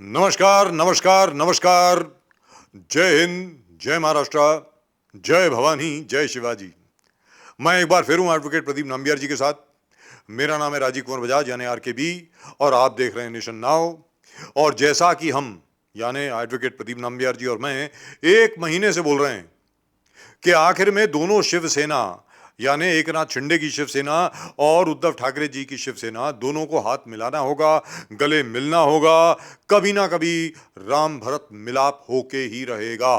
नमस्कार नमस्कार नमस्कार। जय हिंद, जय महाराष्ट्र, जय भवानी, जय शिवाजी। मैं एक बार फिर हूं एडवोकेट प्रदीप नंबियार जी के साथ। मेरा नाम है राजीव कुमार बजाज यानी आरकेबी और आप देख रहे हैं नेशन नाउ। और जैसा कि हम यानी एडवोकेट प्रदीप नंबियार जी और मैं एक महीने से बोल रहे हैं कि आखिर में दोनों शिवसेना यानी एकनाथ शिंदे की शिवसेना और उद्धव ठाकरे जी की शिवसेना दोनों को हाथ मिलाना होगा, गले मिलना होगा। कभी ना कभी राम भरत मिलाप होके ही रहेगा।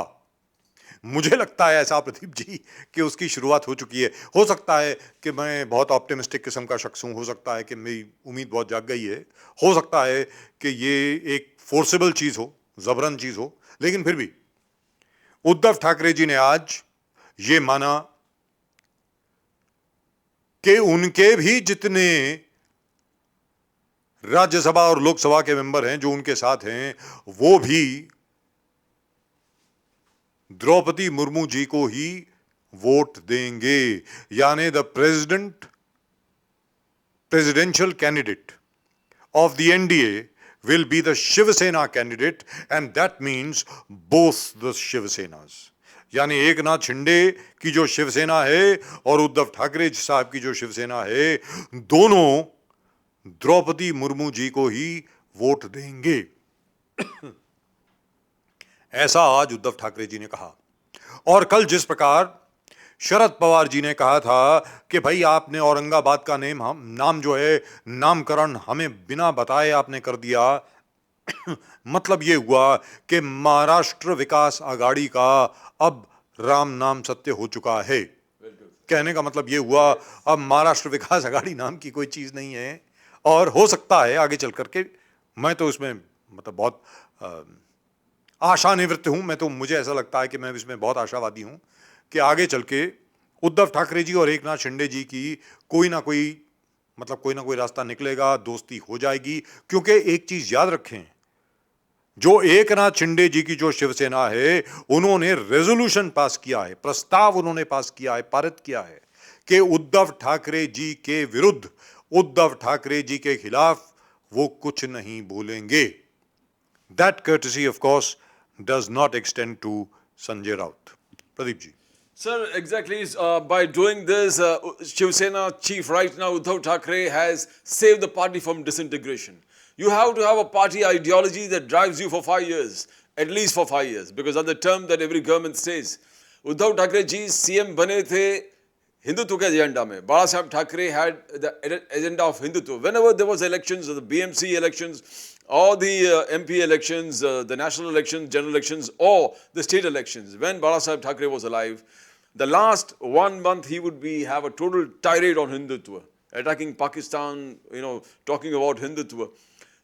मुझे लगता है ऐसा प्रदीप जी कि उसकी शुरुआत हो चुकी है। हो सकता है कि मैं बहुत ऑप्टिमिस्टिक किस्म का शख्स हूं, हो सकता है कि मेरी उम्मीद बहुत जाग गई है, हो सकता है कि ये एक फोर्सेबल चीज हो, जबरन चीज हो, लेकिन फिर भी उद्धव ठाकरे जी ने आज ये माना कि उनके भी जितने राज्यसभा और लोकसभा के मेंबर हैं जो उनके साथ हैं, वो भी द्रौपदी मुर्मू जी को ही वोट देंगे। यानी the presidential candidate of the NDA will be the Shiv Sena candidate, and that means both the Shiv Senas. यानी एकनाथ शिंदे की जो शिवसेना है और उद्धव ठाकरे साहब की जो शिवसेना है, दोनों द्रौपदी मुर्मू जी को ही वोट देंगे। ऐसा आज उद्धव ठाकरे जी ने कहा। और कल जिस प्रकार शरद पवार जी ने कहा था कि भाई आपने औरंगाबाद का नाम जो है नामकरण हमें बिना बताए आपने कर दिया, मतलब ये हुआ कि महाराष्ट्र विकास आघाड़ी का अब राम नाम सत्य हो चुका है। कहने का मतलब ये हुआ अब महाराष्ट्र विकास आघाड़ी नाम की कोई चीज नहीं है। और हो सकता है आगे चल करके, मैं तो इसमें मतलब बहुत आशा निवृत्त हूं, मुझे ऐसा लगता है कि मैं इसमें बहुत आशावादी हूं कि आगे चल के उद्धव ठाकरे जी और एकनाथ शिंदे जी की कोई ना कोई रास्ता निकलेगा, दोस्ती हो जाएगी। क्योंकि एक चीज याद रखें, जो एकनाथ शिंदे जी की जो शिवसेना है, उन्होंने रेजोल्यूशन पास किया है, प्रस्ताव उन्होंने पास किया है, पारित किया है कि उद्धव ठाकरे जी के विरुद्ध, उद्धव ठाकरे जी के खिलाफ वो कुछ नहीं बोलेंगे। That courtesy, of course, does not extend to Sanjay Raut. Pradeep ji. Sir, exactly. By doing this, Shiv Sena chief right now, Uddhav Thackeray, has saved the party from disintegration. You have to have a party ideology that drives you for 5 years, at least for 5 years, because that's the term that every government says. Uddhav Thackeray ji CM bane the Hindutva ke agenda mein. Bala Sahib Thackeray had the agenda of Hindutva. Whenever there was elections, the BMC elections, or the MP elections, the national elections, general elections, or the state elections, when Bala Sahib Thackeray was alive, the last 1 month he would have a total tirade on Hindutva, attacking Pakistan, talking about Hindutva.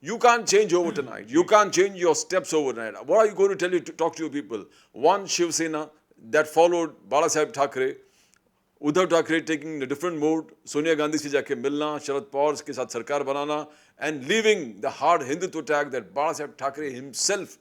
You can't change over tonight. You can't change your steps overnight. What are you going to talk to your people? One Shiv Sena that followed Bala Sahib Thackeray, Uddhav Thackeray taking a different mood, Sonia Gandhi se jaake milna, Sharad Pawar ke sath sarkar banana, and leaving the hard Hindutva tag that Bala Sahib Thackeray himself,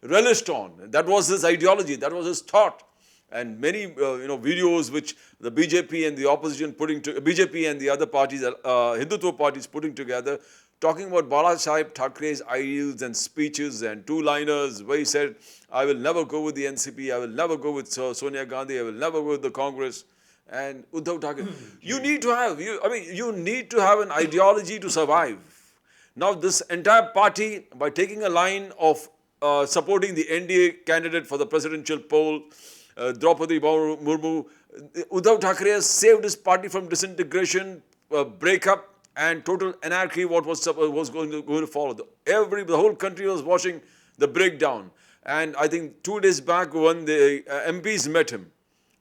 relished on. That was his ideology. That was his thought. And many, videos which the BJP and the opposition BJP and the other parties, Hindutva parties putting together, talking about Bala Sahib Thackeray's ideals and speeches and two-liners where he said, I will never go with the NCP, I will never go with Sonia Gandhi, I will never go with the Congress. And Uddhav Thackeray, you need to have an ideology to survive. Now this entire party, by taking a line of supporting the NDA candidate for the presidential poll, Droupadi Murmu, Uddhav Thackeray has saved his party from disintegration, breakup, and total anarchy. What was going to follow? The whole country was watching the breakdown. And I think 2 days back, when the MPs met him,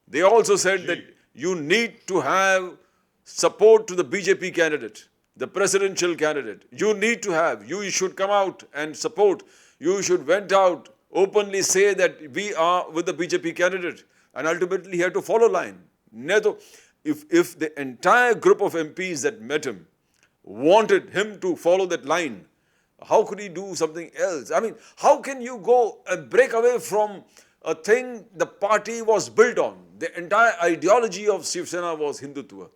they also said that you need to have support to the BJP candidate, the presidential candidate. You should come out and support. You should went out, openly say that we are with the BJP candidate, and ultimately he had to follow line. If the entire group of MPs that met him wanted him to follow that line, how could he do something else? I mean, how can you go and break away from a thing the party was built on? The entire ideology of Shiv Sena was Hindutva.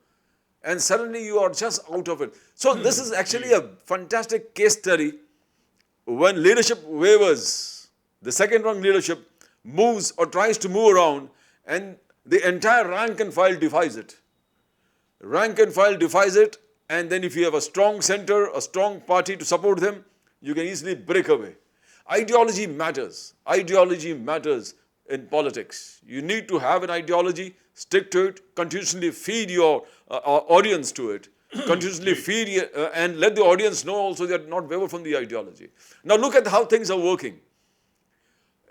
And suddenly you are just out of it. So this is actually a fantastic case study when leadership wavers, the second rung leadership moves or tries to move around, and the entire rank and file defies it. Rank and file defies it, and then if you have a strong center, a strong party to support them, you can easily break away. Ideology matters. Ideology matters in politics. You need to have an ideology, stick to it, continuously feed your audience to it, continuously feed and let the audience know also that not waver from the ideology. Now look at how things are working.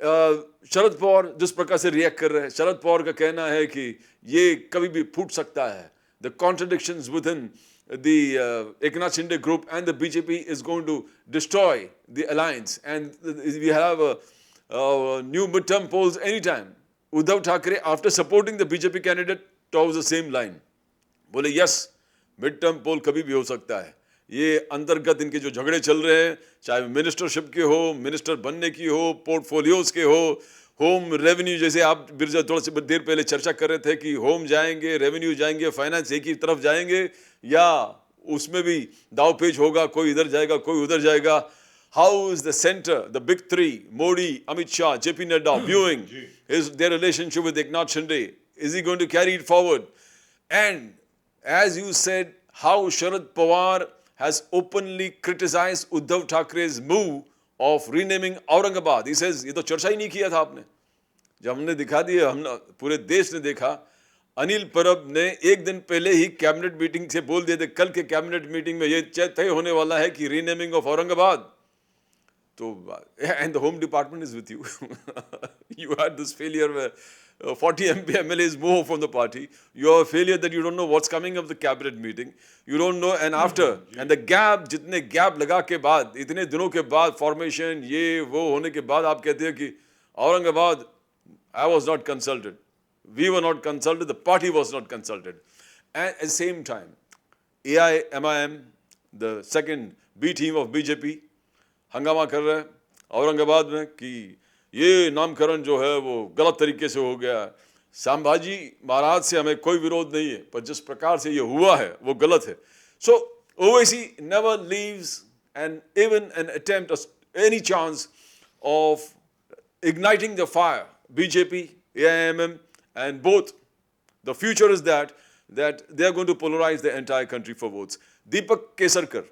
Sharad Pawar जिस प्रकार से react कर रहे हैं, शरद पवार का कहना है कि ये कभी भी फूट सकता है. The contradictions within the Eknath Shinde group and the BJP is going to destroy the alliance, and we have new midterm polls anytime. Uddhav Thackeray, after supporting the BJP candidate, towards the same line. बोले yes, midterm poll कभी भी हो सकता है. ये अंतर्गत इनके जो झगड़े चल रहे हैं, चाहे मिनिस्टरशिप के हो, मिनिस्टर बनने की हो, पोर्टफोलियोज के हो, होम रेवेन्यू, जैसे आप बिरजा थोड़ा सी देर पहले चर्चा कर रहे थे कि होम जाएंगे, रेवेन्यू जाएंगे, फाइनेंस एक ही तरफ जाएंगे, या उसमें भी दाव पेच होगा, कोई इधर जाएगा, कोई उधर जाएगा. How is the center, the big three, Modi, Amit Shah, JP Nadda, viewing their relationship with Eknath Shinde? Is he going to carry it forward? And as you said, how Sharad Pawar has openly criticized Uddhav Thackeray's move of renaming Aurangabad. He says, ये तो चर्चा ही नहीं किया था आपने. जब हमने दिखा दिया, हम पूरे देश ने देखा, अनिल परब ने एक दिन पहले ही कैबिनेट मीटिंग से बोल दिया था, कल के कैबिनेट मीटिंग में ये तय होने वाला है कि रीनेमिंग ऑफ औरंगाबाद. तो and the home department is with you. You had this failure where 40 MP MLAs move from the party. You have a failure that you don't know what's coming of the cabinet meeting. You don't know, and after, and the gap, जितने gap लगा के बाद, इतने दिनों के बाद formation ये वो होने के बाद आप कहते हैं कि Aurangabad, I was not consulted. We were not consulted. The party was not consulted. And at the same time, AIMIM, the second B team of BJP, हंगामा कर रहा है औरंगाबाद में कि ये नामकरण जो है वो गलत तरीके से हो गया. संभाजी महाराज से हमें कोई विरोध नहीं है, पर जिस प्रकार से ये हुआ है वो गलत है. So OIC never leaves and even an attempt, any chance of igniting the fire. BJP, AIMM, and both. The future is that they are going to polarize the entire country for votes. Deepak Kesarkar,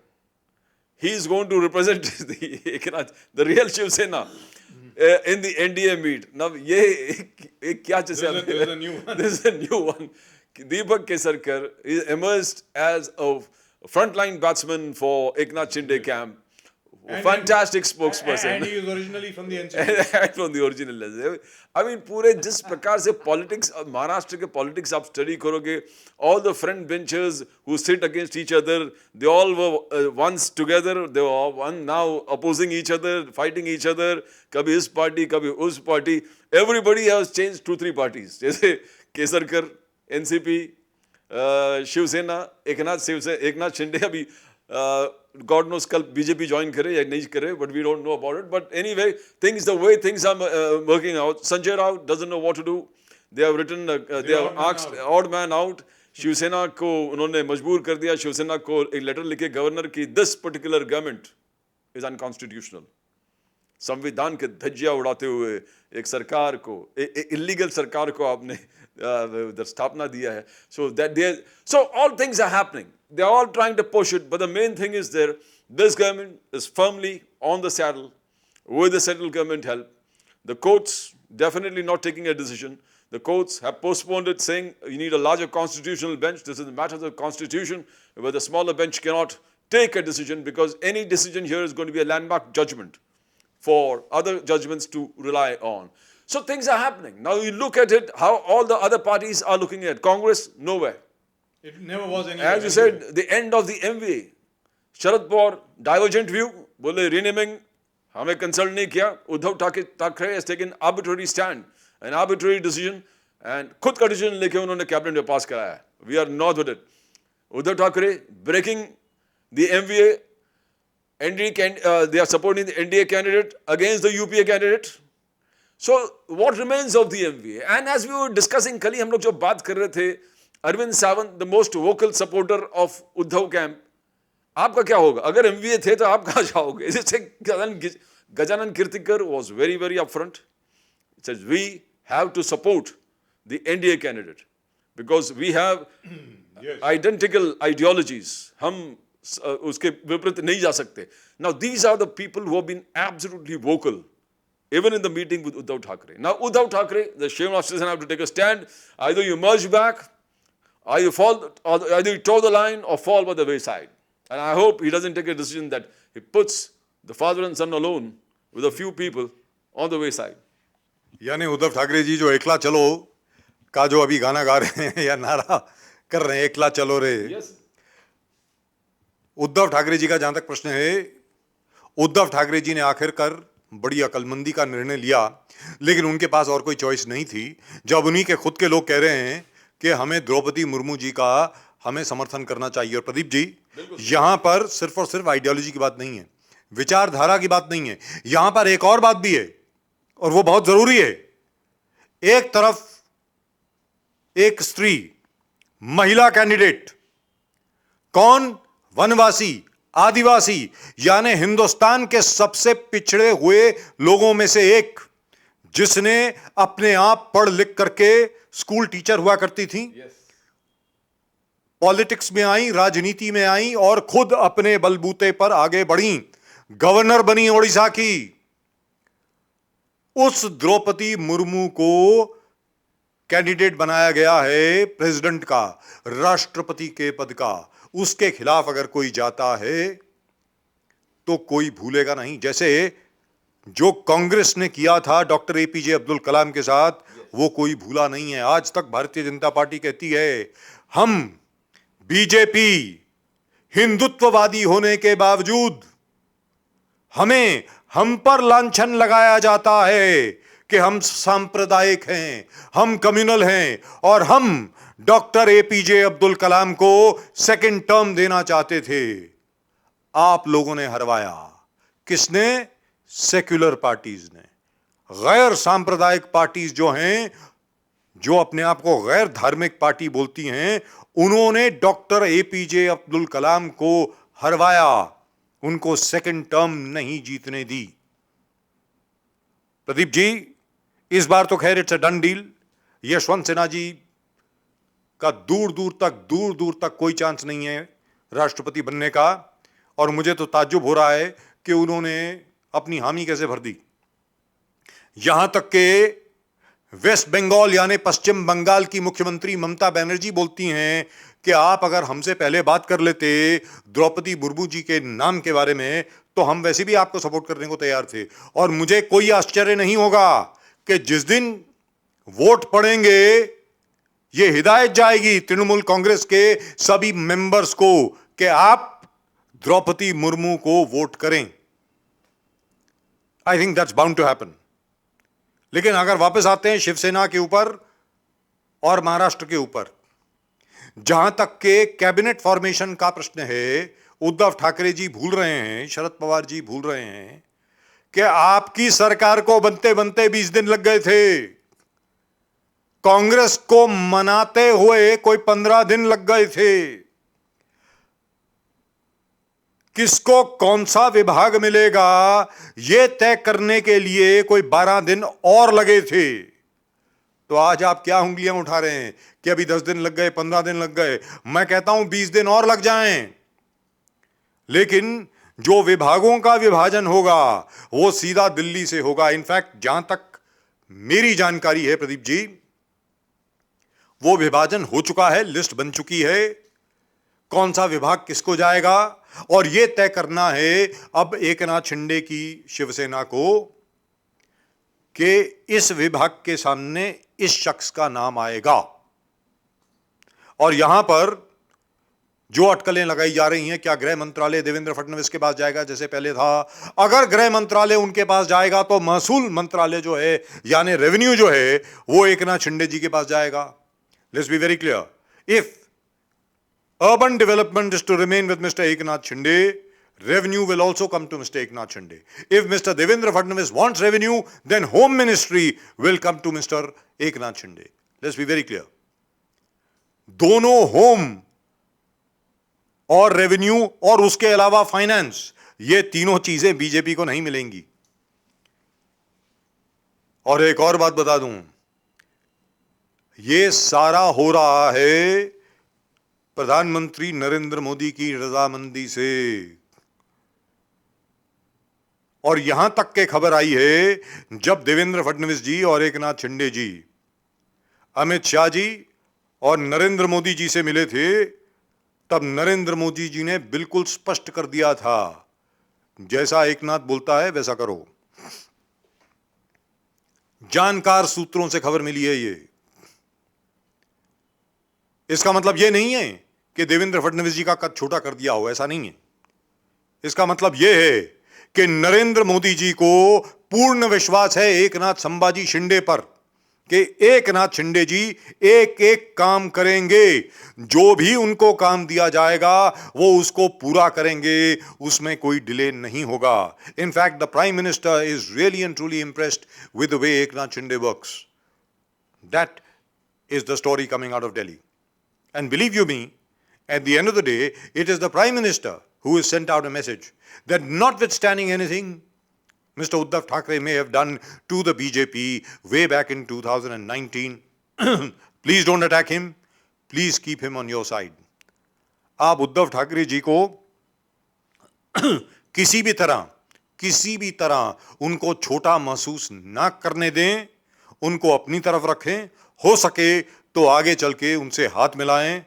he is going to represent the real Shiv Sena in the NDA meet. Now, this is a new one. This is a new one. Deepak Kesarkar is emerged as a frontline batsman for Eknath Shinde camp. Fantastic spokesperson. And he is originally from the NCP. And from the original. I mean, पूरे जिस प्रकार से politics, Maharashtra के politics आप study करोगे, all the front benchers who sit against each other, they all were once together, they were one now opposing each other, fighting each other, कभी इस party, कभी उस party. Everybody has changed 2-3 parties. जैसे Kesarkar, NCP, Shiv सेना, एकनाथ शिंदे अभी God knows कल BJP join करे या नहीं करे, but we don't know about it. But anyway, the way things are working out. Sanjay Rao doesn't know what to do. They have written, they have asked odd man out. Shiv Sena को उन्होंने मजबूर कर दिया. शिवसेना को एक लेटर लिखे governor की, this particular government is unconstitutional. संविधान के धज्जियां उड़ाते हुए एक सरकार को, इलीगल सरकार को आपने स्थापना दिया है. So all things are happening. They are all trying to push it, but the main thing is there. This government is firmly on the saddle with the central government help. The courts definitely not taking a decision. The courts have postponed it, saying you need a larger constitutional bench. This is a matter of the constitution, where the smaller bench cannot take a decision, because any decision here is going to be a landmark judgment for other judgments to rely on. So things are happening. Now you look at it, how all the other parties are looking at. Congress, nowhere. It never was any. As you said, the end of the MVA. Sharad Pawar, divergent view, बोले renaming, हमें consult नहीं किया. Uddhav Thackeray has taken arbitrary stand, an arbitrary decision, and खुद का decision लेके उन्होंने cabinet में pass कराया. We are not with it. Uddhav Thackeray breaking the MVA. They are supporting the NDA candidate against the UPA candidate. So what remains of the MVA? And as we were discussing, कल ही हम लोग जो बात कर रहे थे, Arvind Sawant, the most vocal supporter of Uddhav camp, आपका क्या होगा? अगर MVA थे तो आप कहाँ जाओगे? जैसे Gajanan Kirtikar was very, very upfront. It says we have to support the NDA candidate because we have identical ideologies. हम उसके विपरीत नहीं जा सकते. Now these are the people who have been absolutely vocal, even in the meeting with Uddhav Thackeray. Now Uddhav Thackeray, the shameless citizen, have to take a stand. Either you merge back, either you toe the line or fall by the wayside. And I hope he doesn't take a decision that he puts the father and son alone with a few people on the wayside. यानी उद्धव ठाकरे जी जो एकला चलो का जो अभी गाना गा रहे हैं या नारा कर रहे हैं, एकला चलो रे, Yes. उद्धव ठाकरे जी का जहां तक प्रश्न है, उद्धव ठाकरे जी ने आखिरकार बड़ी अकलमंदी का निर्णय लिया, लेकिन उनके पास और कोई चॉइस नहीं थी जब उन्हीं के खुद के लोग कह रहे हैं कि हमें द्रौपदी मुर्मू जी का हमें समर्थन करना चाहिए। और प्रदीप जी, यहां पर सिर्फ और सिर्फ आइडियोलॉजी की बात नहीं है, विचारधारा की बात नहीं है, यहां पर एक और बात भी है और वो बहुत जरूरी है। एक तरफ एक स्त्री, महिला कैंडिडेट, कौन? वनवासी, आदिवासी, यानी हिंदुस्तान के सबसे पिछड़े हुए लोगों में से एक, जिसने अपने आप पढ़ लिख करके स्कूल टीचर हुआ करती थी, पॉलिटिक्स में आई, राजनीति में आई और खुद अपने बलबूते पर आगे बढ़ी, गवर्नर बनी ओडिशा की। उस द्रौपदी मुर्मू को कैंडिडेट बनाया गया है प्रेसिडेंट का, राष्ट्रपति के पद का। उसके खिलाफ अगर कोई जाता है तो कोई भूलेगा नहीं। जैसे जो कांग्रेस ने किया था डॉक्टर APJ अब्दुल कलाम के साथ, वो कोई भूला नहीं है। आज तक भारतीय जनता पार्टी कहती है, हम बीजेपी हिंदुत्ववादी होने के बावजूद हम पर लांछन लगाया जाता है कि हम सांप्रदायिक हैं, हम कम्युनल हैं और हम डॉक्टर APJ अब्दुल कलाम को सेकंड टर्म देना चाहते थे। आप लोगों ने हरवाया। किसने? सेक्युलर पार्टीज ने। गैर सांप्रदायिक पार्टीज जो हैं, जो अपने आप को गैर धार्मिक पार्टी बोलती हैं, उन्होंने डॉक्टर APJ अब्दुल कलाम को हरवाया, उनको सेकंड टर्म नहीं जीतने दी। प्रदीप जी, इस बार तो खैर it's a done deal. Yashwant Sinha ji का दूर दूर तक कोई चांस नहीं है राष्ट्रपति बनने का। और मुझे तो ताज्जुब हो रहा है कि उन्होंने अपनी हामी कैसे भर दी। यहां तक के वेस्ट बंगाल यानी पश्चिम बंगाल की मुख्यमंत्री ममता बनर्जी बोलती हैं कि आप अगर हमसे पहले बात कर लेते द्रौपदी मुर्मू जी के नाम के बारे में, तो हम वैसे भी आपको सपोर्ट करने को तैयार थे। और मुझे कोई आश्चर्य नहीं होगा कि जिस दिन वोट पड़ेंगे, ये हिदायत जाएगी तृणमूल कांग्रेस के सभी मेंबर्स को कि आप द्रौपदी मुर्मू को वोट करें। I think that's bound to happen. लेकिन अगर वापस आते हैं शिवसेना के ऊपर और महाराष्ट्र के ऊपर, जहां तक के कैबिनेट फॉर्मेशन का प्रश्न है, उद्धव ठाकरे जी भूल रहे हैं, शरद पवार जी भूल रहे हैं कि आपकी सरकार को बनते बनते 20 दिन लग गए थे, कांग्रेस को मनाते हुए कोई 15 दिन लग गए थे, किसको कौन सा विभाग मिलेगा यह तय करने के लिए कोई 12 दिन और लगे थे। तो आज आप क्या उंगलियां उठा रहे हैं कि अभी 10 दिन लग गए, 15 दिन लग गए। मैं कहता हूं 20 दिन और लग जाएं, लेकिन जो विभागों का विभाजन होगा वो सीधा दिल्ली से होगा। इनफैक्ट जहां तक मेरी जानकारी है प्रदीप जी, वो विभाजन हो चुका है, लिस्ट बन चुकी है, कौन सा विभाग किसको जाएगा। और यह तय करना है अब एकनाथ शिंदे की शिवसेना को कि इस विभाग के सामने इस शख्स का नाम आएगा। और यहां पर जो अटकलें लगाई जा रही हैं, क्या गृह मंत्रालय देवेंद्र फडणवीस के पास जाएगा जैसे पहले था? अगर गृह मंत्रालय उनके पास जाएगा तो महसूल मंत्रालय जो है यानी रेवेन्यू जो है वो एकनाथ शिंदे जी के पास जाएगा। Let's be very clear, if urban development is to remain with Mr. Eknath Shinde, revenue will also come to Mr. Eknath Shinde. If Mr. Devendra Fadnavis wants revenue, then Home Ministry will come to Mr. Eknath Shinde. Let's be very clear. दोनों home और revenue और उसके अलावा finance, ये तीनों चीजें BJP को नहीं मिलेंगी। और एक और बात बता दूं, ये सारा हो रहा है प्रधानमंत्री नरेंद्र मोदी की रजामंदी से। और यहां तक के खबर आई है, जब देवेंद्र फडणवीस जी और एकनाथ शिंदे जी अमित शाह जी और नरेंद्र मोदी जी से मिले थे, तब नरेंद्र मोदी जी ने बिल्कुल स्पष्ट कर दिया था, जैसा एकनाथ बोलता है वैसा करो। जानकार सूत्रों से खबर मिली है ये। इसका मतलब यह नहीं है कि देवेंद्र फडणवीस जी का कद छोटा कर दिया हो, ऐसा नहीं है। इसका मतलब यह है कि नरेंद्र मोदी जी को पूर्ण विश्वास है एकनाथ संभाजी शिंदे पर, कि एकनाथ शिंदे जी एक एक काम करेंगे, जो भी उनको काम दिया जाएगा वो उसको पूरा करेंगे, उसमें कोई डिले नहीं होगा। In fact the prime minister is really and truly impressed with the way Eknath Shinde works. That is the story coming out of Delhi. And believe you me, at the end of the day, it is the Prime Minister who has sent out a message that notwithstanding anything Mr. Uddhav Thackeray may have done to the BJP way back in 2019, please don't attack him, please keep him on your side. आप उद्धव ठाकरे जी को किसी भी तरह उनको छोटा महसूस ना करने दें, उनको अपनी तरफ रखें, हो सके तो आगे चल के उनसे हाथ मिलाएं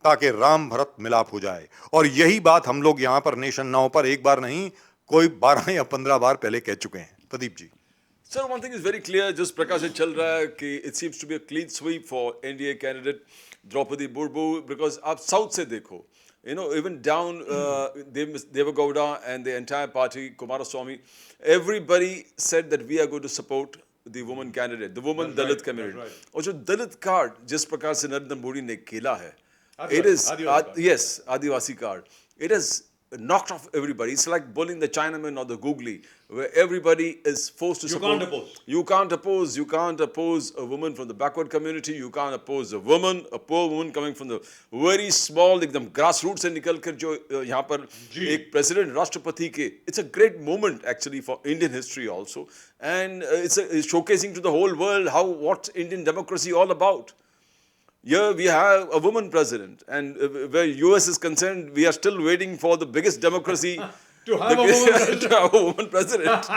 ताकि राम भरत मिलाप हो जाए। और यही बात हम लोग यहां पर नेशन नाउ पर एक बार नहीं, कोई 12 या 15 बार पहले कह चुके हैं। Pradeep ji. Sir, one thing is very clear, जिस प्रकार से चल रहा है कि it seems to be a clean sweep for NDA candidate Droupadi Murmu, because आप साउथ से देखो, you know, even down Devagowda and the entire party, Kumaraswamy, everybody said that we are going to support the woman candidate, the woman Dalit community. और जो दलित card जिस प्रकार से नरेंद्र मोदी ने खेला है, it is yes, Adivasi card, it has knocked off everybody. It's like bowling the Chinaman or the googly, where everybody is forced to support. You can't oppose a woman from the backward community. You can't oppose a poor woman coming from the very small, एकदम grassroots से निकल कर जो यहाँ पर एक president राष्ट्रपति के, it's a great moment actually for Indian history also, and it's showcasing to the whole world what's Indian democracy all about. Here we have a woman president, and where US is concerned, we are still waiting for the biggest democracy to have a woman president.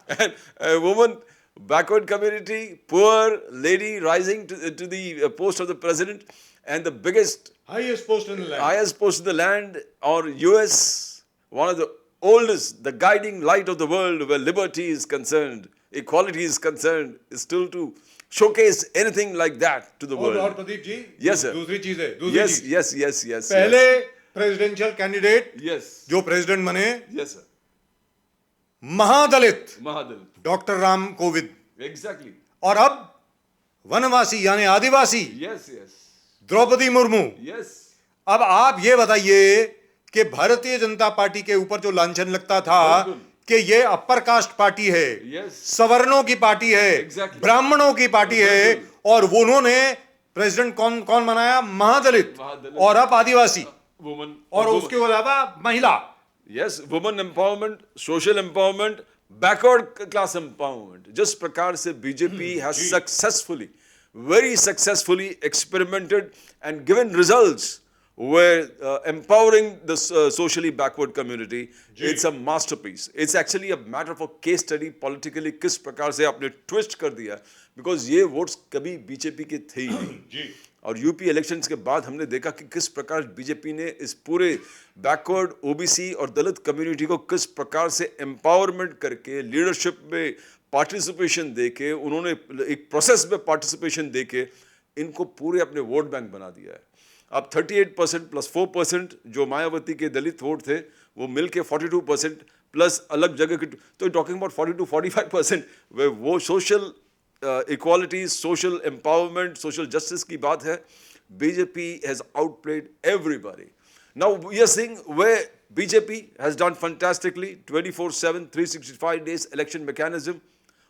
And a woman, backward community, poor lady rising to the post of the president, and the highest post in the land, or US, one of the oldest, the guiding light of the world where liberty is concerned, equality is concerned, is still to showcase anything like that to the world. और Pradeep ji, yes sir, दूसरी चीज है, yes पहले presidential candidate yes जो president बने, yes sir, महादलित doctor Ram Kovind, exactly, और अब वनवासी यानी आदिवासी yes द्रौपदी मुर्मू। yes अब आप ये बताइए कि भारतीय जनता पार्टी के ऊपर जो लांछन लगता था कि ये अपर कास्ट पार्टी है, सवर्णों की पार्टी है, ब्राह्मणों की पार्टी है, और वो उन्होंने प्रेसिडेंट कौन बनाया? महादलित, और अब आदिवासी वुमन, और उसके अलावा महिला। Yes, woman empowerment, social empowerment, backward class empowerment. जिस प्रकार से BJP has successfully, very successfully experimented and given results where empowering the socially backward community, it's a masterpiece. It's actually a matter of a case study politically, किस प्रकार से आपने twist कर दिया, because ये votes कभी बीजेपी के थे ही नहीं। और यूपी इलेक्शंस के बाद हमने देखा कि किस प्रकार बीजेपी ने इस पूरे बैकवर्ड, ओबीसी और दलित कम्युनिटी को किस प्रकार से एम्पावरमेंट करके, लीडरशिप में पार्टिसिपेशन देके, उन्होंने एक प्रोसेस में पार्टिसिपेशन देके इनको पूरे अपने वोट बैंक बना दिया है। अब 38% प्लस 4% जो मायावती के दलित वोट थे वो मिलके 42% प्लस अलग जगह के, तो टॉकिंग अबाउट 40 to 45% वे वो social equality, social empowerment, social justice की बात है। BJP has outplayed everybody. Now we are seeing where BJP has done fantastically 24/7 365 days election mechanism.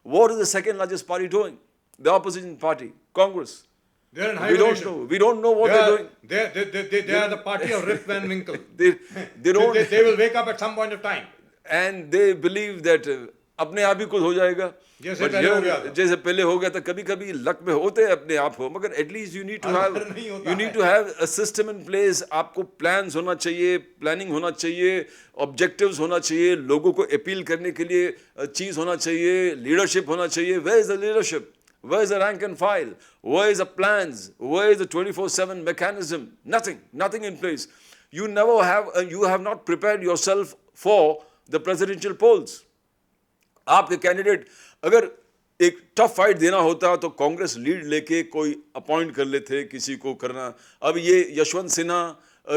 What is the second largest party doing? The opposition party, Congress. They're in We don't hibernation. know. We don't know what they're doing. They are the party of Rip Van Winkle. They don't. They will wake up at some point of time. And they believe that अपने आप ही कुछ हो जाएगा. जैसे But पहले हो गया था. जैसे पहले हो गया था. कभी-कभी लक में होते हैं अपने आप हो. मगर at least you need to have a system in place. आपको plans होना चाहिए, planning होना चाहिए, objectives होना चाहिए, लोगों को appeal करने के लिए चीज होना चाहिए, leadership होना चाहिए. Where is the leadership? Where is the rank and file? Where is the plans? Where is the 24/7 mechanism? Nothing in place. You have not prepared yourself for the presidential polls. आपके candidate अगर एक tough fight देना होता तो Congress lead लेके कोई appoint कर लेते किसी को करना. अब ये Yashwant Sinha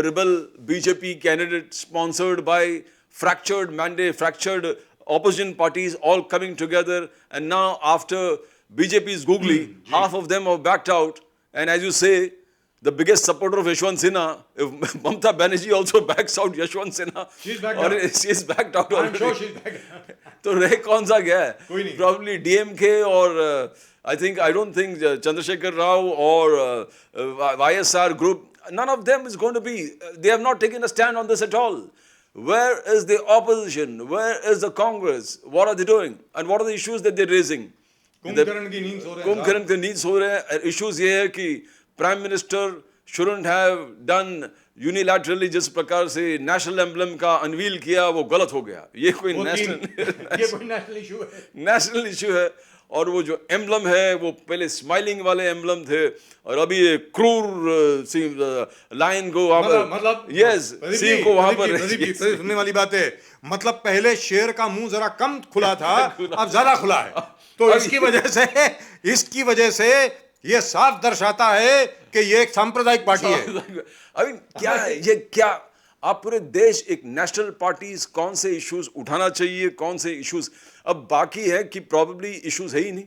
rebel BJP candidate sponsored by fractured mandate, fractured opposition parties all coming together, and now after BJP's googly, half of them have backed out, and as you say, the biggest supporter of Yashwant Sinha, if Mamata Banerjee also backs out Yashwant Sinha, she's backed out already. I'm sure she's backed out. तो रह कौन सा गया है? कोई नहीं. Probably DMK or I don't think Chandrasekhar Rao or YSR group, none of them is going to be, they have not taken a stand on this at all. Where is the opposition? Where is the Congress? What are they doing? And what are the issues that they're raising? Kumbhakarna की नींद सो रहे हैं. कुंभकर्ण की नींद सो रहे हैं. Issues ये है कि Prime Minister shouldn't have done unilaterally जिस प्रकार से national emblem का unveil किया वो गलत हो गया. ये कोई national issue है. और वो जो emblem है वो पहले smiling वाले emblem थे और अभी ये क्रूर लाइन को वहाँ पर yes सिंह को वहाँ पर सुनने वाली बात है. मतलब पहले शेर का मुंह जरा कम खुला था, अब ज्यादा खुला है. तो इसकी वजह से ये साफ दर्शाता है कि ये एक सांप्रदायिक पार्टी है. अभी क्या है ये, क्या आप पूरे देश एक नेशनल पार्टीज कौन से इश्यूज उठाना चाहिए, कौन से इश्यूज, अब बाकी है कि प्रॉब्ली इश्यूज है ही नहीं.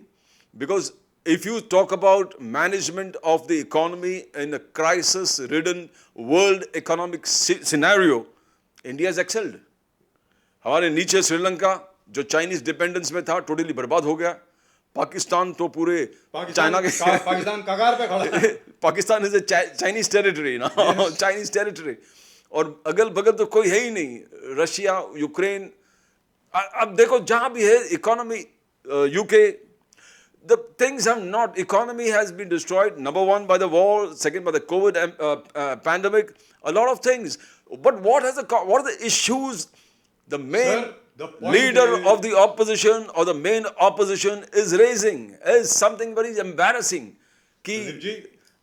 Because if you talk about management of the economy in a crisis ridden world economic scenario, India is excelled. हमारे नीचे श्रीलंका जो चाइनीज डिपेंडेंस में था टोटली बर्बाद हो गया. पाकिस्तान तो पूरे चाइना के पाकिस्तान कगार पे खड़ा है. Pakistan is a Chinese territory ना, चाइनीज टेरिटरी. और अगल बगल तो कोई है ही नहीं. रशिया, यूक्रेन, अब देखो जहां भी है economy, UK, the things have not, economy has been destroyed, number one by the war, second by the COVID pandemic, a lot of things. But what are the issues the main leader of the opposition or the main opposition is raising is something very embarrassing कि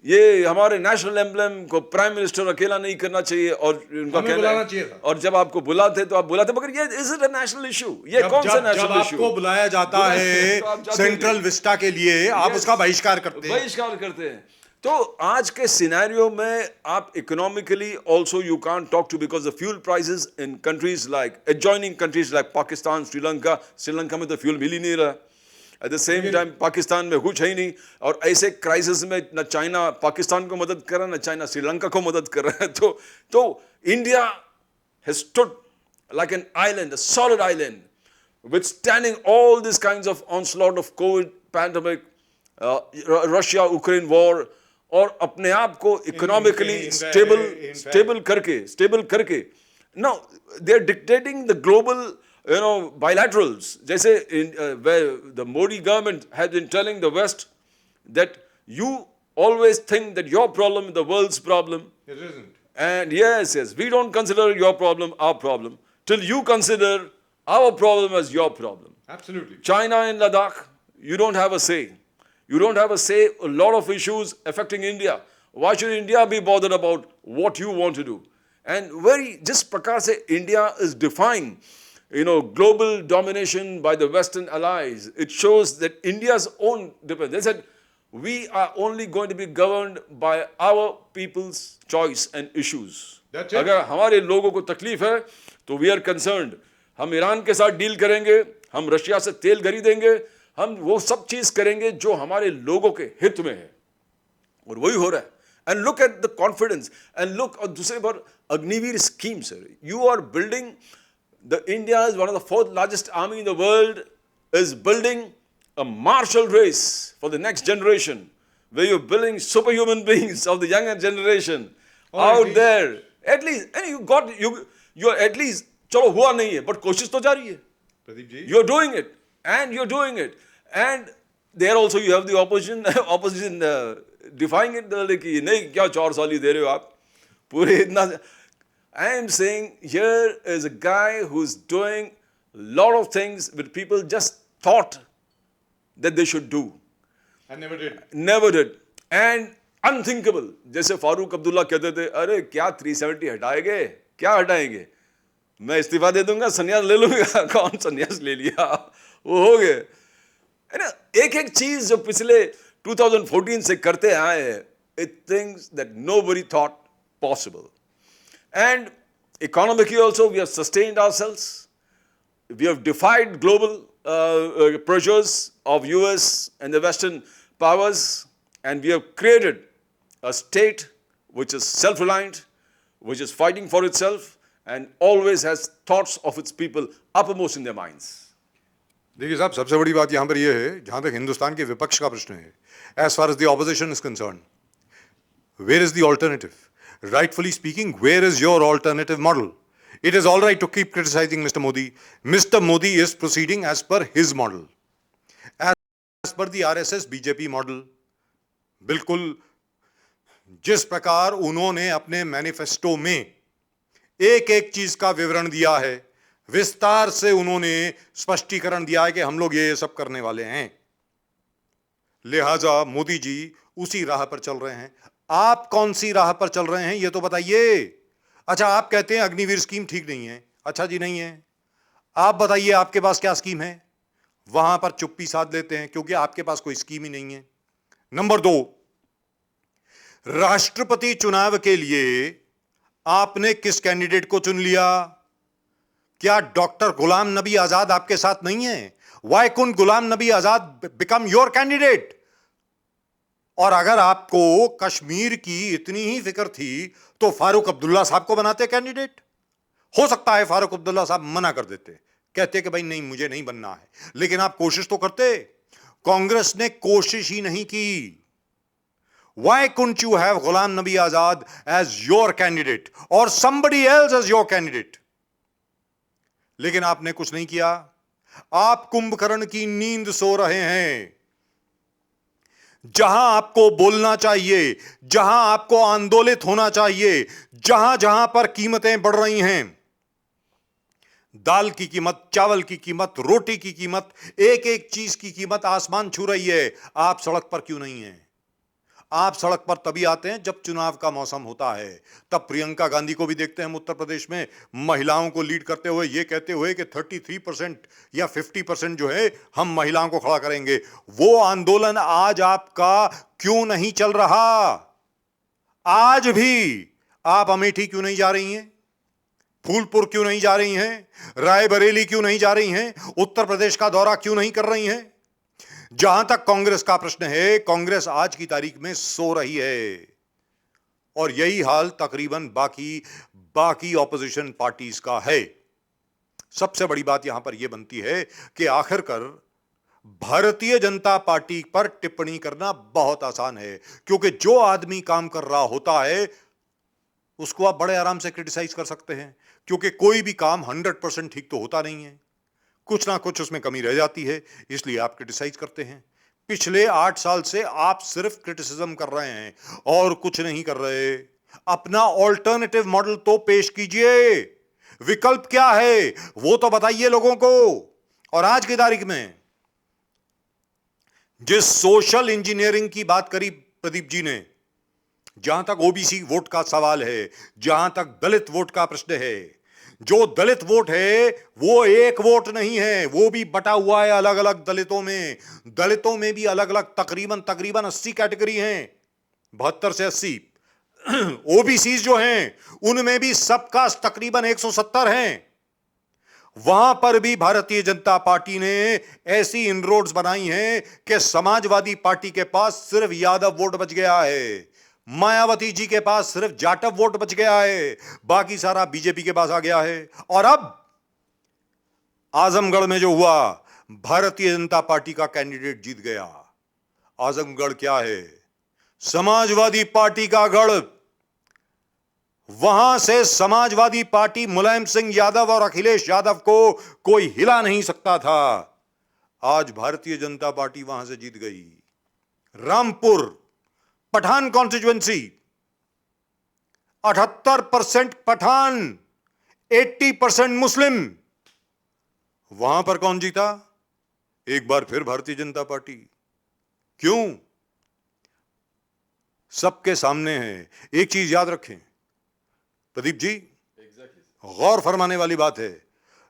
ये हमारे national emblem को prime minister अकेला नहीं करना चाहिए और उनका कहना है, और जब आपको बुलाते तो आप बुलाते, मगर ये is it a national issue? ये कौन सा नेशनल इशू? आपको बुलाया जाता है सेंट्रल विस्टा के लिए, आप उसका बहिष्कार करते हैं. तो आज के सिनेरियो में आप economically also you can't talk to, because the fuel prices in countries like adjoining countries like Pakistan, Sri Lanka में तो फ्यूल मिल ही नहीं रहा. At the same time Pakistan में कुछ है ही नहीं, और ऐसे क्राइसिस में न चाइना पाकिस्तान को मदद कर रहा है, न चाइना श्रीलंका को मदद कर रहा है. तो India has stood like an island, a solid island, withstanding all these kinds of onslaught of COVID pandemic, Russia Ukraine war, और अपने आप को इकोनॉमिकली स्टेबल करके now they are dictating the global bilaterals. जैसे where the Modi government has been telling the West that you always think that your problem is the world's problem. It isn't. And yes, we don't consider your problem our problem till you consider our problem as your problem. Absolutely. China and Ladakh, you don't have a say. You don't have a say. A lot of issues affecting India. Why should India be bothered about what you want to do? And just prakar se India is defying, global domination by the Western allies. It shows that India's own dependence. They said, we are only going to be governed by our people's choice and issues. That's it. अगर हमारे लोगों को तकलीफ है, तो we are concerned. हम Iran के साथ डील करेंगे, हम रशिया से तेल खरीदेंगे, हम वो सब चीज करेंगे जो हमारे लोगों के हित में है, और वही हो रहा है. And look at the confidence, and look, और दूसरे पर Agniveer scheme, sir. You are building, India is one of the fourth largest army in the world, is building a martial race for the next generation. where you're building superhuman beings of the younger generation Or out there. At least, and you're at least, chalo hua nahi hai, but koshish to jari hai. Pradeep ji, You're doing it, and you're doing it, and there also you have the opposition defying it. कि नहीं क्या 4 साल ही दे रहे हो आप पूरे इतना. I am saying here is a guy who's doing a lot of things which people just thought that they should do. I never did. Never did. And unthinkable. जैसे फारूक अब्दुल्ला कहते थे, अरे क्या 370 हटाएंगे, क्या हटाएंगे, मैं इस्तीफा दे दूंगा, संन्यास ले लूंगा. कौन संन्यास ले लिया, वो हो गए. है ना, एक एक चीज जो पिछले 2014 से करते आए हैं, it things that nobody thought possible. And economically also we have sustained ourselves. We have defied global pressures of US and the Western powers, and we have created a state which is self-reliant, which is fighting for itself, and always has thoughts of its people uppermost in their minds. देखिए साहब, सबसे बड़ी बात यहाँ पर यह है, जहाँ तक हिंदुस्तान के विपक्ष का प्रश्न है, as far as the opposition is concerned, where is the alternative? Rightfully speaking, where is your alternative model? It is all right to keep criticizing Mr. Modi. Mr. Modi is proceeding as per his model, as per the RSS BJP model. बिल्कुल जिस प्रकार उन्होंने अपने manifesto में एक एक चीज का विवरण दिया है, विस्तार से उन्होंने स्पष्टीकरण दिया है कि हम लोग ये सब करने वाले हैं, लिहाजा मोदी जी उसी राह पर चल रहे हैं. आप कौन सी राह पर चल रहे हैं ये तो बताइए. अच्छा, आप कहते हैं अग्निवीर स्कीम ठीक नहीं है. अच्छा जी, नहीं है. आप बताइए आपके पास क्या स्कीम है. वहां पर चुप्पी साध लेते हैं क्योंकि आपके पास कोई स्कीम ही नहीं है. नंबर 2, राष्ट्रपति चुनाव के लिए आपने किस कैंडिडेट को चुन लिया? क्या डॉक्टर गुलाम नबी आजाद आपके साथ नहीं है? Y couldn't Ghulam Nabi Azad become your candidate? और अगर आपको कश्मीर की इतनी ही फिक्र थी तो फारूक अब्दुल्ला साहब को बनाते कैंडिडेट. हो सकता है फारूक अब्दुल्ला साहब मना कर देते, कहते कि भाई नहीं, मुझे नहीं बनना है, लेकिन आप कोशिश तो करते. कांग्रेस ने कोशिश ही नहीं की. Why couldn't you have Ghulam Nabi Azad as your candidate or somebody else as your candidate? लेकिन आपने कुछ नहीं किया. आप कुंभकर्ण की नींद सो रहे हैं. जहां आपको बोलना चाहिए, जहां आपको आंदोलित होना चाहिए, जहां जहां पर कीमतें बढ़ रही हैं, दाल की कीमत, चावल की कीमत, रोटी की कीमत, एक एक चीज की कीमत आसमान छू रही है, आप सड़क पर क्यों नहीं हैं? आप सड़क पर तभी आते हैं जब चुनाव का मौसम होता है. तब प्रियंका गांधी को भी देखते हैं हम उत्तर प्रदेश में महिलाओं को लीड करते हुए, ये कहते हुए कि 33% या 50% जो है हम महिलाओं को खड़ा करेंगे. वो आंदोलन आज आपका क्यों नहीं चल रहा? आज भी आप अमेठी क्यों नहीं जा रही हैं? फूलपुर क्यों नहीं जा रही हैं? रायबरेली क्यों नहीं जा रही हैं? उत्तर प्रदेश का दौरा क्यों नहीं कर रही हैं? जहां तक कांग्रेस का प्रश्न है, कांग्रेस आज की तारीख में सो रही है. और यही हाल तकरीबन बाकी ऑपोजिशन पार्टीज का है. सबसे बड़ी बात यहां पर यह बनती है कि आखिरकार भारतीय जनता पार्टी पर टिप्पणी करना बहुत आसान है, क्योंकि जो आदमी काम कर रहा होता है उसको आप बड़े आराम से क्रिटिसाइज कर सकते हैं, क्योंकि कोई भी काम 100% ठीक तो होता नहीं है. कुछ ना कुछ उसमें कमी रह जाती है, इसलिए आप क्रिटिसाइज करते हैं. पिछले 8 साल से आप सिर्फ क्रिटिसिज्म कर रहे हैं और कुछ नहीं कर रहे. अपना ऑल्टरनेटिव मॉडल तो पेश कीजिए. विकल्प क्या है वो तो बताइए लोगों को. और आज की तारीख में जिस सोशल इंजीनियरिंग की बात करी प्रदीप जी ने, जहां तक ओबीसी वोट का सवाल है, जहां तक दलित वोट का प्रश्न है, जो दलित वोट है वो एक वोट नहीं है, वो भी बटा हुआ है अलग अलग दलितों में. दलितों में भी अलग अलग तकरीबन 80 कैटेगरी हैं, 72 से 80. ओबीसी जो हैं उनमें भी सबका तकरीबन 170 हैं. वहां पर भी भारतीय जनता पार्टी ने ऐसी इनरोड्स बनाई हैं कि समाजवादी पार्टी के पास सिर्फ यादव वोट बच गया है, मायावती जी के पास सिर्फ जाटव वोट बच गया है, बाकी सारा बीजेपी के पास आ गया है. और अब आजमगढ़ में जो हुआ, भारतीय जनता पार्टी का कैंडिडेट जीत गया. आजमगढ़ क्या है? समाजवादी पार्टी का गढ़, वहां से समाजवादी पार्टी मुलायम सिंह यादव और अखिलेश यादव को कोई हिला नहीं सकता था। आज भारतीय जनता पार्टी वहां से जीत गई। रामपुर पठान कॉन्स्टिट्यूएंसी, 78% पठान, 80% मुस्लिम। वहां पर कौन जीता? एक बार फिर भारतीय जनता पार्टी। क्यों? सबके सामने है। एक चीज याद रखें प्रदीप जी, गौर फरमाने वाली बात है,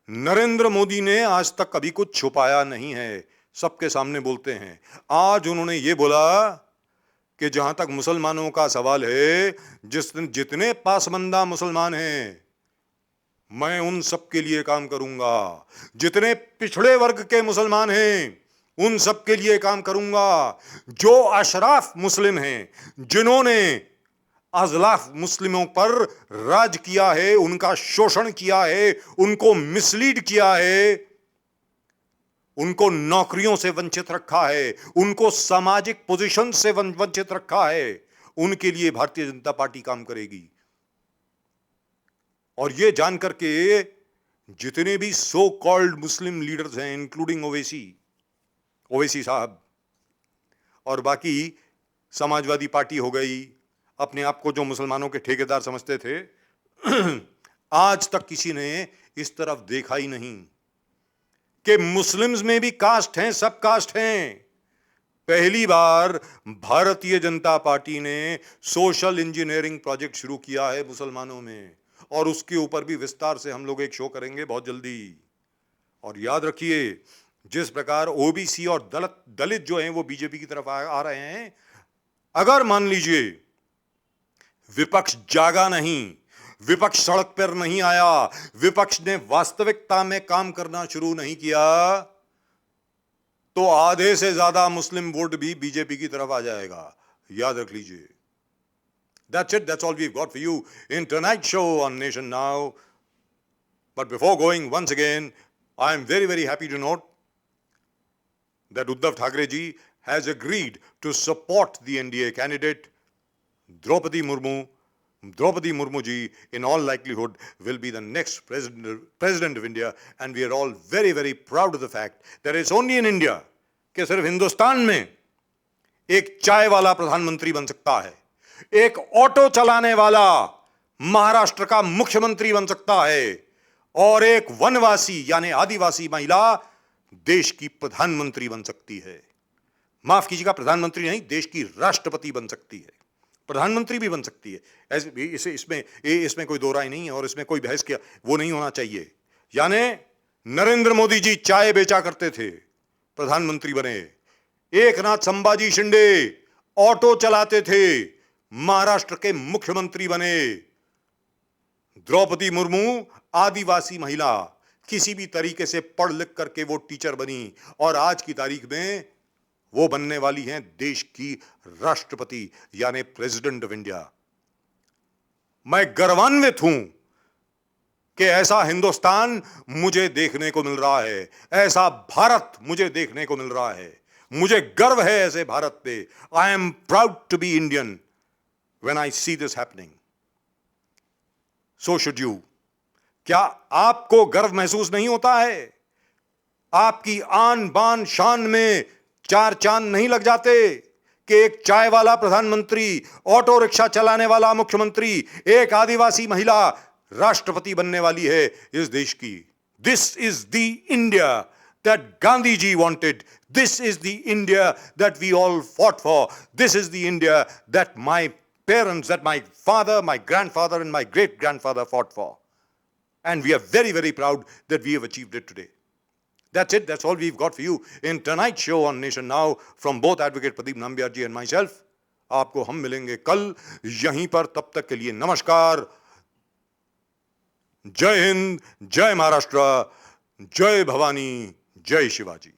नरेंद्र मोदी ने आज तक कभी कुछ छुपाया नहीं है, सबके सामने बोलते हैं। आज उन्होंने ये बोला कि जहां तक मुसलमानों का सवाल है, जितने पासमंदा मुसलमान हैं, मैं उन सब के लिए काम करूंगा। जितने पिछड़े वर्ग के मुसलमान हैं, उन सब के लिए काम करूंगा। जो अशराफ मुस्लिम हैं, जिन्होंने अजलाफ मुस्लिमों पर राज किया है, उनका शोषण किया है, उनको मिसलीड किया है, उनको नौकरियों से वंचित रखा है, उनको सामाजिक पोजीशन से वंचित रखा है, उनके लिए भारतीय जनता पार्टी काम करेगी। और ये जानकर के जितने भी सो कॉल्ड मुस्लिम लीडर्स हैं, इंक्लूडिंग ओवैसी साहब और बाकी समाजवादी पार्टी हो गई, अपने आप को जो मुसलमानों के ठेकेदार समझते थे, आज तक किसी ने इस तरफ देखा ही नहीं कि मुस्लिम्स में भी कास्ट हैं, सब कास्ट हैं। पहली बार भारतीय जनता पार्टी ने सोशल इंजीनियरिंग प्रोजेक्ट शुरू किया है मुसलमानों में, और उसके ऊपर भी विस्तार से हम लोग एक शो करेंगे बहुत जल्दी। और याद रखिए, जिस प्रकार ओबीसी और दलित जो हैं वो बीजेपी की तरफ आ रहे हैं, अगर मान लीजिए विपक्ष जागा नहीं, विपक्ष सड़क पर नहीं आया, विपक्ष ने वास्तविकता में काम करना शुरू नहीं किया, तो आधे से ज्यादा मुस्लिम वोट भी बीजेपी की तरफ आ जाएगा। याद रख लीजिए। That's it. That's all we've got for you in tonight's show on Nation Now. But before going, once again, I am very, very happy to note that Uddhav Thackeray ji has agreed to support the NDA candidate, Droupadi Murmu. Droupadi Murmu ji, in all likelihood, will be the next president of India, and we are all very, very proud of the fact that it's only in India कि सिर्फ हिंदुस्तान में एक चाय वाला प्रधानमंत्री बन सकता है, एक ऑटो चलाने वाला महाराष्ट्र का मुख्यमंत्री बन सकता है, और एक वनवासी यानी आदिवासी महिला देश की प्रधानमंत्री बन सकती है। माफ कीजिएगा, प्रधानमंत्री नहीं, देश की राष्ट्रपति बन सकती है, प्रधानमंत्री भी बन सकती है। ऐसे इसमें कोई दो राय नहीं है, और इसमें कोई बहस किया वो नहीं होना चाहिए। यानी नरेंद्र मोदी जी चाय बेचा करते थे, प्रधानमंत्री बने। एकनाथ संभाजी शिंदे ऑटो चलाते थे, महाराष्ट्र के मुख्यमंत्री बने। द्रौपदी मुर्मू आदिवासी महिला, किसी भी तरीके से पढ़ लिख करके वो टीचर बनी, और आज की तारीख में वो बनने वाली हैं देश की राष्ट्रपति यानी प्रेसिडेंट ऑफ इंडिया। मैं गर्वान्वित हूं कि ऐसा हिंदुस्तान मुझे देखने को मिल रहा है, ऐसा भारत मुझे देखने को मिल रहा है। मुझे गर्व है ऐसे भारत पे। I am proud to be Indian when I see this happening. So should you. क्या आपको गर्व महसूस नहीं होता है? आपकी आन बान शान में चार चांद नहीं लग जाते कि एक चाय वाला प्रधानमंत्री, ऑटो रिक्शा चलाने वाला मुख्यमंत्री, एक आदिवासी महिला राष्ट्रपति बनने वाली है इस देश की? This is the India that Gandhi ji wanted. This is the India that we all fought for. This is the India that my parents, that my father, my grandfather and my great grandfather fought for. And we are very, very proud that we have achieved it today. That's it. That's all we've got for you in tonight's show on Nation Now from both Advocate Pradeep Nambiar ji and myself. आपको हम मिलेंगे कल यहीं पर। तब तक के लिए नमस्कार। जय हिंद, जय महाराष्ट्र, जय भवानी, जय शिवाजी।